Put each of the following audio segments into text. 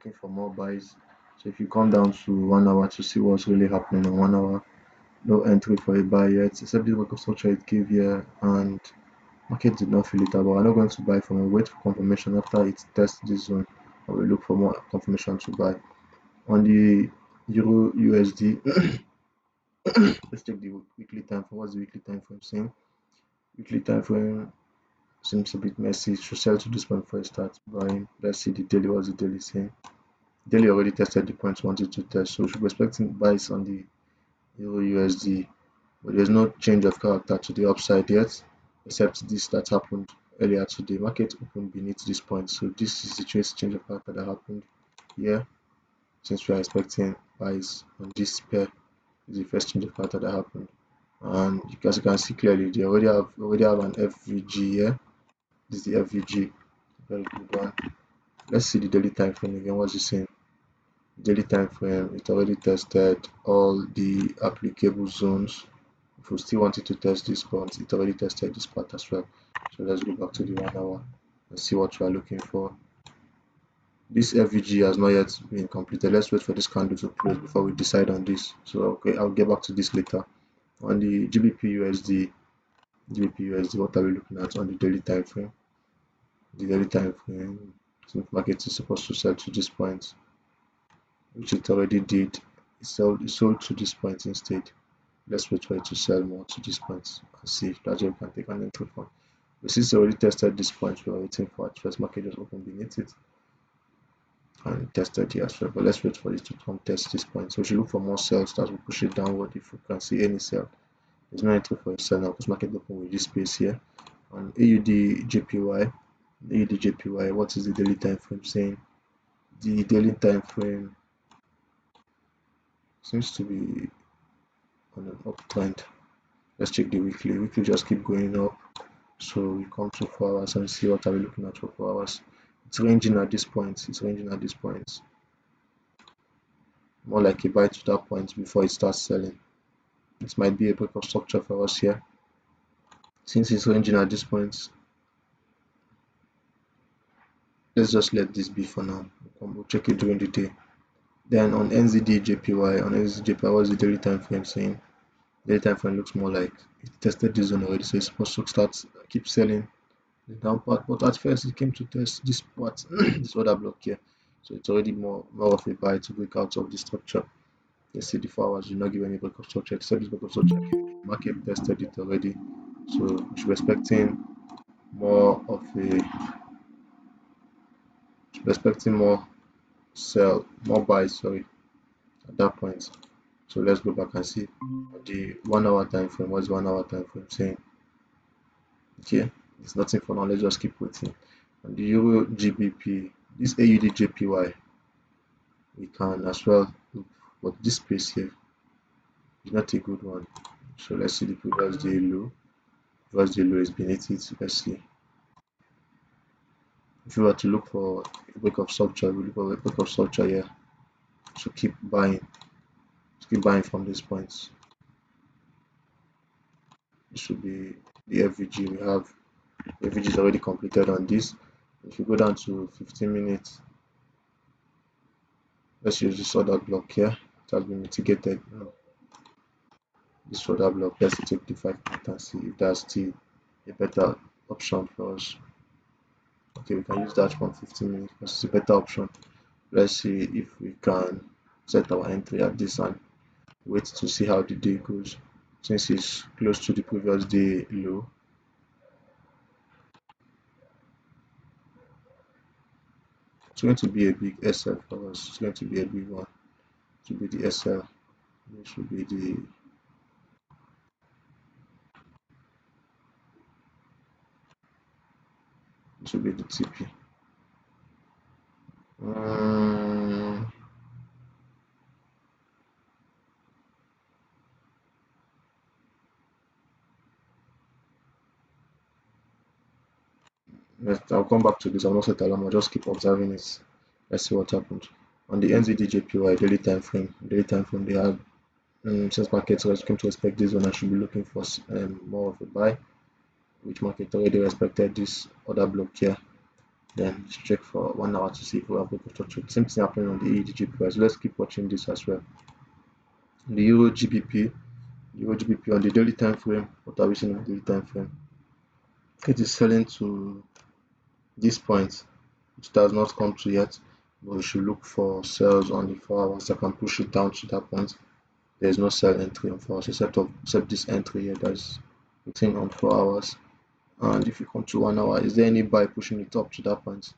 looking for more buys. So if you come down to 1 hour to see what's really happening on 1 hour, no entry for a buy yet, except this work of structure it gave here, and market did not feel it out. But we're not going to buy from a wait for confirmation after it tests this zone, and we look for more confirmation to buy. On the Euro USD, let's check the weekly time frame. What's the weekly time frame saying? Weekly time frame seems a bit messy. It should sell to this point before it starts buying. Let's see the daily. What's the daily saying? Daily already tested the points wanted to test, so we should be expecting buys on the Euro USD. But there's no change of character to the upside yet, except this that happened earlier today. Market opened beneath this point, so this is the change of character that happened here. Since we are expecting buys on this pair, is the first change of character that happened. And as you can see clearly, they already have an FVG here. This is the FVG, very good one. Let's see the daily time frame again. What's it saying? Daily time frame, it already tested all the applicable zones. If we still wanted to test this point, it already tested this part as well. So let's go back to the 1 hour and see what we are looking for. This FVG has not yet been completed. Let's wait for this candle to close before we decide on this. So okay, I'll get back to this later. On the GBP USD, what are we looking at on the daily time frame? The daily time frame, since market is supposed to sell to this point, which it already did. It sold to this point instead. Let's wait for it to sell more to this point and see if that's where we can take an entry from. But since it already tested this point, we are waiting for it. First market just open beneath it and tested here as well. But let's wait for it to come test this point. So we should look for more sells that will push it downward if we can see any sell. There's no entry for a sell now because market open with this space here. On AUD JPY, what is the daily time frame saying? The daily time frame seems to be on an uptrend. Let's check the weekly. Weekly just keep going up. So we come to 4 hours and see what are we looking at for 4 hours. It's ranging at this point. More like a buy to that point before it starts selling. It might be a break of structure for us here. Since it's ranging at this point, let's just let this be for now. We'll check it during the day. Then on NZD JPY, what's the daily time frame saying? Daily time frame looks more like it tested this zone already, so it's supposed to start keep selling the down part. But at first, it came to test this part, this other block here. So it's already more of a buy to break out of the structure. Let's see the 4 hours do not give any break of structure except this break of structure. Market tested it already, so we should be expecting more of a more more buys, sorry, at that point. So let's go back and see the 1 hour time frame. What's 1 hour time frame saying? Okay, it's nothing for now. Let's just keep waiting. And the Euro GBP, this AUD JPY, we can as well look, but this space here is not a good one. So let's see the previous day low. Previous day low is beneath it. Let's see. If you were to look for a break of structure, we look for a break of structure here. So keep buying. Keep buying from these points. This should be the FVG we have. The FVG is already completed on this. If you go down to 15 minutes, let's use this other block here. It has been mitigated now. This other block, let's take the 5 minutes and see if that's still a better option for us. Okay, we can use that from 15 minutes because it's a better option. Let's see if we can set our entry at this and wait to see how the day goes. Since it's close to the previous day low, it's going to be a big SL for us. It's going to be a big one. To be the SL. This should be the TP. I'll come back to this. I'll not set alarm. I'll just keep observing it. Let's see what happens. On the NZD JPY daily time frame, they had since markets came to expect this one, I should be looking for more of a buy, which market already respected this other block here. Then check for 1 hour to see if we have break of structure. Same thing happening on the EUD price. So let's keep watching this as well. The Euro GBP on the daily time frame. What are we seeing on the daily time frame? It is selling to this point, which does not come to yet, but we should look for sales on the 4 hours that can push it down to that point. There is no sell entry on 4 hours except this entry here that's within on 4 hours. And if you come to 1 hour, is there any buy pushing it up to that point?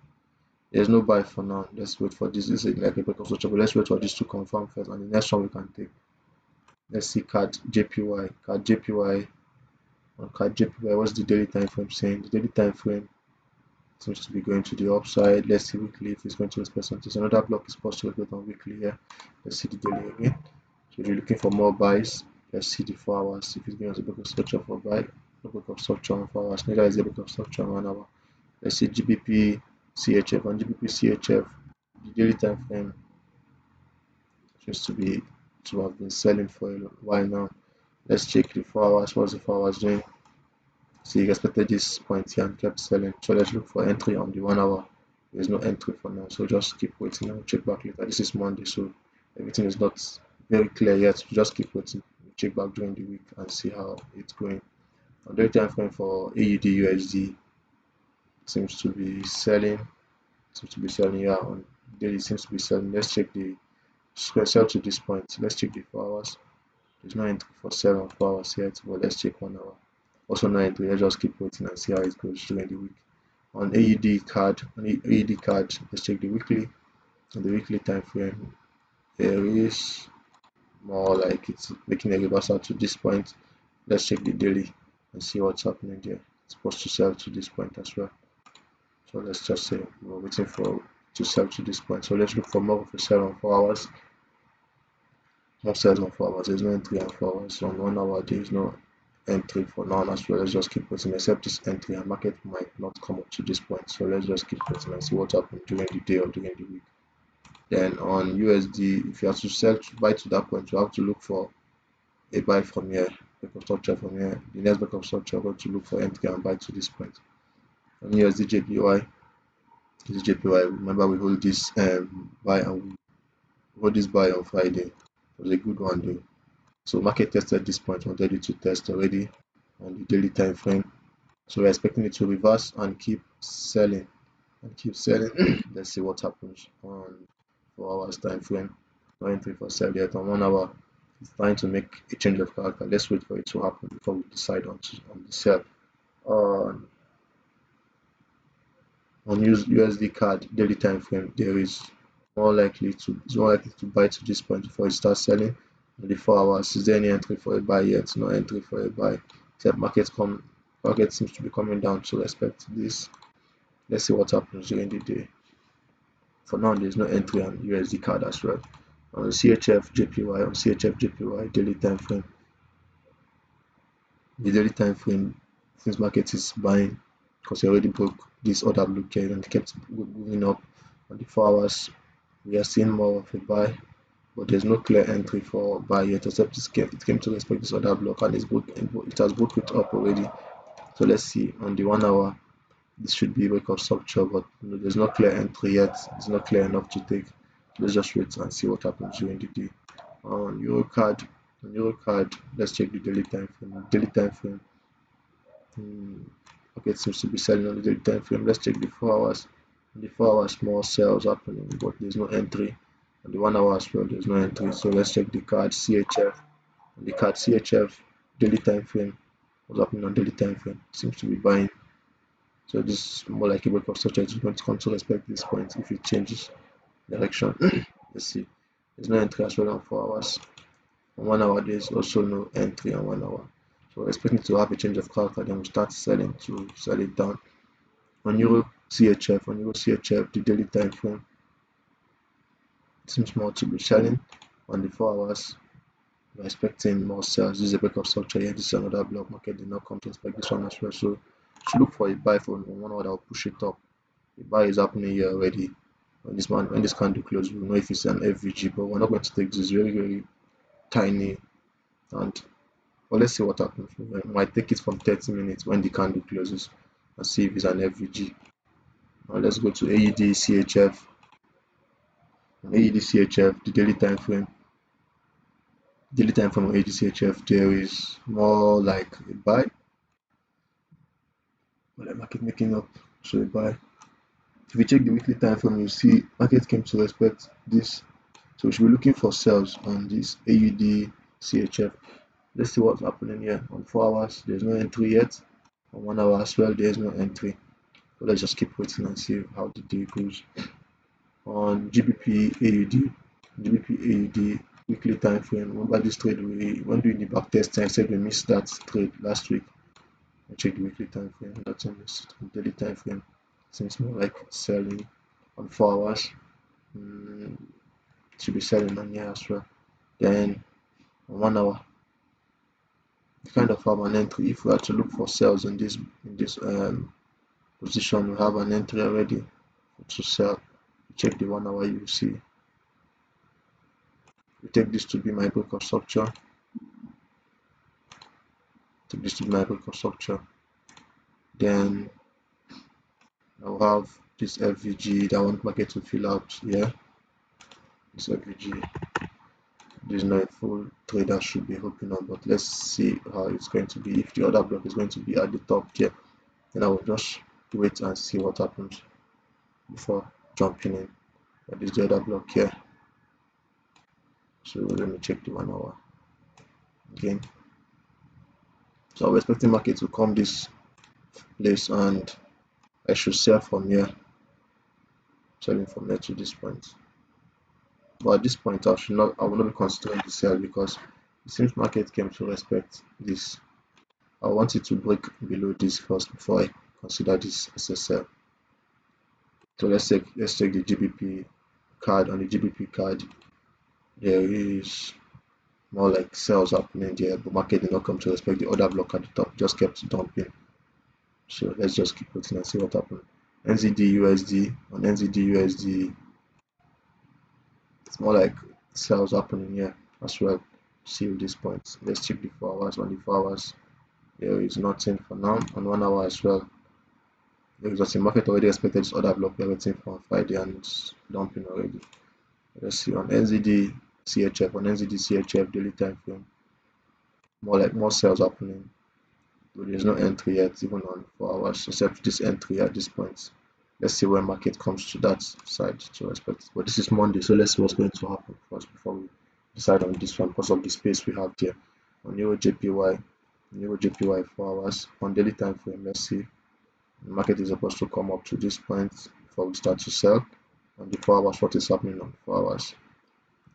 There's no buy for now. Let's wait for this. This is like a break of structure, but let's wait for this to confirm first. And the next one we can take. Let's see CAD JPY. CAD JPY on CAD JPY. What's the daily time frame saying? The daily time frame seems to be going to the upside. Let's see weekly if it's going to respect something. So another block is possible on weekly here. Let's see the daily again. So if you're looking for more buys, let's see the 4 hours. If it's going to break of structure for buy, no break of structure on 4 hours. Neither is a break of structure on 1 hour. Let's see GBP CHF. On GBP CHF, the daily time frame seems to have been selling for a while now. Let's check the 4 hours. What's the 4 hours doing? See, you expected this point here and kept selling. So let's look for entry on the 1 hour. There's no entry for now, so just keep waiting and we'll check back later. This is Monday, so everything is not very clear yet. So just keep waiting. We'll check back during the week and see how it's going. On the time frame for AUD USD seems to be selling. Yeah, on daily seems to be selling. Let's check the sell to this point. Let's check the 4 hours. There's no entry for sell on 4 hours yet, but let's check 1 hour. Also no entry. Let's just keep waiting and see how it goes during the week. On AUD card, let's check the weekly. On the weekly time frame, there is more like it's making a reversal to this point. Let's check the daily and see what's happening there. It's supposed to sell to this point as well. So let's just say we're waiting for to sell to this point. So let's look for more of a sell on 4 hours. More sales on 4 hours. There's no entry on 4 hours. On 1 hour, there is no entry for now as well. Let's just keep waiting. Except this entry, and market might not come up to this point. So let's just keep waiting and see what happens during the day or during the week. Then on USD, if you have to sell to buy to that point, you have to look for a buy from here, break of structure from here. The next break of structure, you're going to look for entry and buy to this point. On USD JPY, remember we hold this buy and we hold this buy on Friday. It was a good one though. So market tested this point, wanted it to test already on the daily time frame. So we're expecting it to reverse and keep selling Let's see what happens on 4 hours time frame. No entry for sell yet. On 1 hour, it's trying to make a change of character. Let's wait for it to happen before we decide on the sell. On USD card daily time frame, there is it's more likely to buy to this point before it starts selling. On the 4 hours, is there any entry for a buy yet? No entry for a buy. Except market seems to be coming down to respect this. Let's see what happens during the day. For now, there's no entry on USD card as well. On CHF JPY daily time frame, the daily time frame since market is buying because it already broke this other blue candle and kept moving up. On the 4 hours, we are seeing more of a buy, but there's no clear entry for buy yet, except it came to respect this other block and it has broke it up already. So let's see on the 1 hour. This should be wake up structure, but there's no clear entry yet. It's not clear enough to take. Let's just wait and see what happens during the day. On Eurocard, let's check the daily time frame. Daily time frame, okay, it seems to be selling on the daily time frame. Let's check the 4 hours. On the 4 hours, more sales happening, but there's no entry. On the 1 hour as well, there's no entry. So let's check the card CHF. On the card CHF daily time frame, what's happening on daily time frame? Seems to be buying. So this is more like a break of structure. It's going to come to respect this point if it changes direction. Let's see. There's no entry as well on 4 hours. On 1 hour, there's also no entry on 1 hour. So we're expecting to have a change of character, then we start selling to sell it down. On Euro CHF, the daily time frame seems more to be selling. On the 4 hours, we're expecting more sales. This is a break of structure here. This is another block market did not come to expect this one as well. So should look for a buy for 1 hour that will push it up. The buy is happening here already. When this candle closes, we'll know if it's an FVG, but we're not going to take this very, very tiny. And well, let's see what happens. We might take it from 30 minutes when the candle closes and see if it's an FVG. Now let's go to AUD CHF. AUD CHF, the daily time frame of AUD CHF, there is more like a buy, or the market making up, so a buy. If you check the weekly time frame, you see market came to respect this. So we should be looking for sales on this AUD CHF. Let's see what's happening here. On 4 hours, there's no entry yet. On 1 hour as well, there's no entry. So let's just keep waiting and see how the day goes. On GBP AUD weekly time frame, remember this trade we when doing the back test, I said we missed that trade last week. I check the weekly time frame, that's on the daily time frame. Seems more like selling on 4 hours. Should be selling on here as well. Then on 1 hour, we kind of have an entry. If we are to look for sales in this position, we have an entry already to sell. Check the 1 hour, you see. We take this to be my break of structure. Take this to be my break of structure. Then I'll have this FVG that I want market to fill out here. This FVG. This is not a full trade that should be hooking up, but let's see how it's going to be. If the other block is going to be at the top here, then I will just wait and see what happens before jumping in. But this is the other block here. So let me check the 1 hour again. So I'm expecting market to come this place and I should sell from here. Selling from here to this point. But at this point I will not be considering the sell because it seems market came to respect this. I want it to break below this first before I consider this as a sell. So let's check the GBP card. On the GBP card, there is more like sales happening there, but market did not come to respect the other block at the top, just kept dumping. So let's just keep waiting and see what happens. NZD USD, on NZD USD, it's more like sales happening here as well. See this point. Let's check the 4 hours. On the 4 hours, there is nothing for now. On 1 hour as well, there is nothing. Market already expected this other block we're waiting for on Friday and it's dumping already. Let's see on NZD CHF. On NZD CHF daily time frame, more sales happening. But there's no entry yet, even on 4 hours, except this entry at this point. Let's see when market comes to that side to expect. But this is Monday, so let's see what's going to happen first before we decide on this one because of the space we have here. On Euro JPY 4 hours, on daily time frame, let's see. The market is supposed to come up to this point before we start to sell. On the 4 hours, what is happening on 4 hours?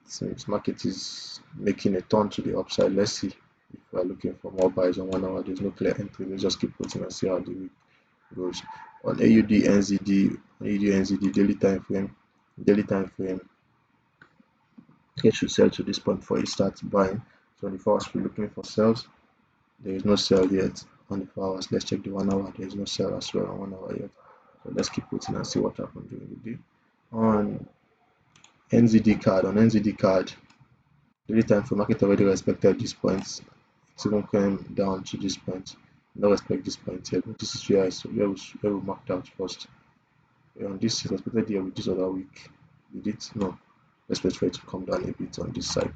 Since market is making a turn to the upside, let's see if we are looking for more buys on 1 hour. There's no clear entry. Let's just keep waiting and see how the week goes. On AUD NZD daily time frame, it should sell to this point before it starts buying. So on the 4 hours, we're looking for sales. There is no sell yet on the 4 hours. Let's check the 1 hour. There is no sell as well on 1 hour yet. So let's keep waiting and see what happens during the day. On NZD card, daily time frame, market already respected this point. It's even came down to this point. No respect this point here, but this is where we marked out first. On this is expected here with this other week. Did it? No. Let's wait for it to come down a bit on this side.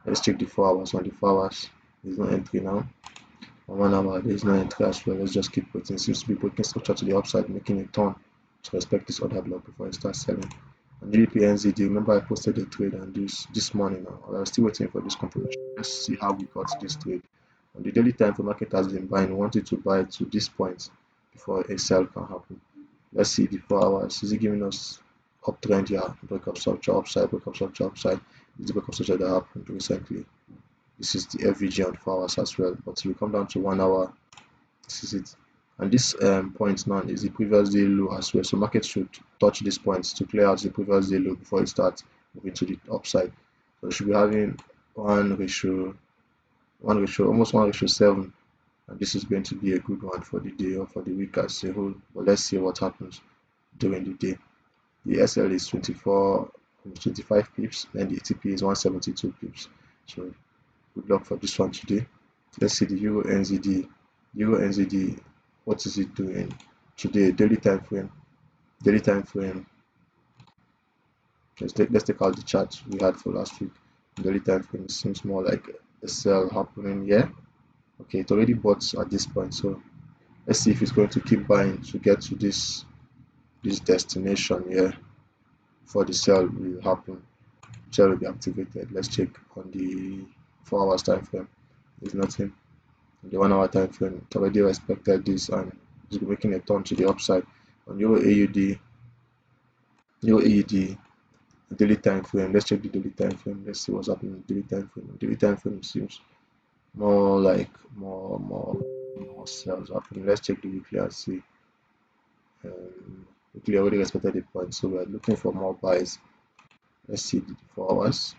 Let's check the 4 hours. On the 4 hours, there's no entry now. On 1 hour, there's no entry as well. Let's just keep waiting. It seems to be breaking structure to the upside, making a turn to respect this other block before it starts selling. On GBP NZD, remember I posted a trade on this morning now. I was still waiting for this confirmation. Let's see how we got this trade. On the daily time frame, market has been buying. We wanted to buy to this point before a sell can happen. Let's see the 4 hours. Is it giving us uptrend here? Break up structure upside, break up structure upside. This is the break up structure that happened recently. This is the FVG on 4 hours as well. But if you come down to 1 hour, this is it. And this point now is the previous day low as well. So market should touch these points to clear out the previous day low before it starts moving to the upside. So we should be having almost 1:7, and this is going to be a good one for the day or for the week as a whole. But let's see what happens during the day. The SL is 25 pips, and the ATP is 172 pips. So good luck for this one today. Let's see the Euro NZD. What is it doing today? Daily time frame. Daily time frame. Let's take out the chart we had for last week. Daily time frame seems more like a sell happening here. Okay, it already bought at this point, so let's see if it's going to keep buying to get to this destination here before the sell will happen. Sell will be activated. Let's check on the 4 hours time frame. There's nothing. On the 1 hour time frame, it already respected this and it's making a turn to the upside. On your AUD, daily time frame. Let's check the daily time frame. Let's see what's happening in the daily time frame. Daily time frame seems more like more sales happening. Let's check the weekly and see. Weekly already respected the point, so we're looking for more buys. Let's see the 4 hours.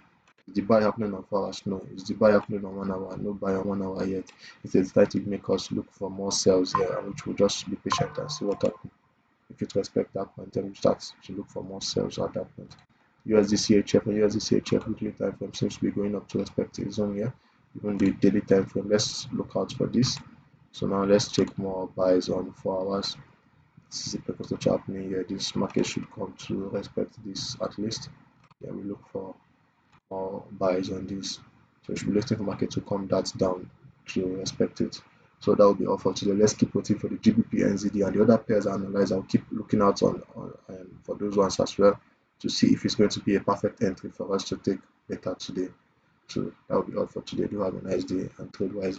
Is the buy happening on 4 hours? No. Is the buy happening on 1 hour? No buy on 1 hour yet. It is trying to make us look for more sales here, which will just be patient and see what happens. If it respect that point, then we start to look for more sales at that point. USD CHF and USD CHF weekly time frame seems to be going up to respect the zone here. Even the daily time frame, let's look out for this. So now let's check more buys on 4 hours. This is a precursor happening here. This market should come to respect this at least. Yeah, we look for more buys on this. So we should be looking for market to come that down to respect it. So that will be all for today. Let's keep waiting for the GBP, NZD, and the other pairs I analyze. I'll keep looking out on for those ones as well to see if it's going to be a perfect entry for us to take later today. So that will be all for today. Do have a nice day and trade wisely.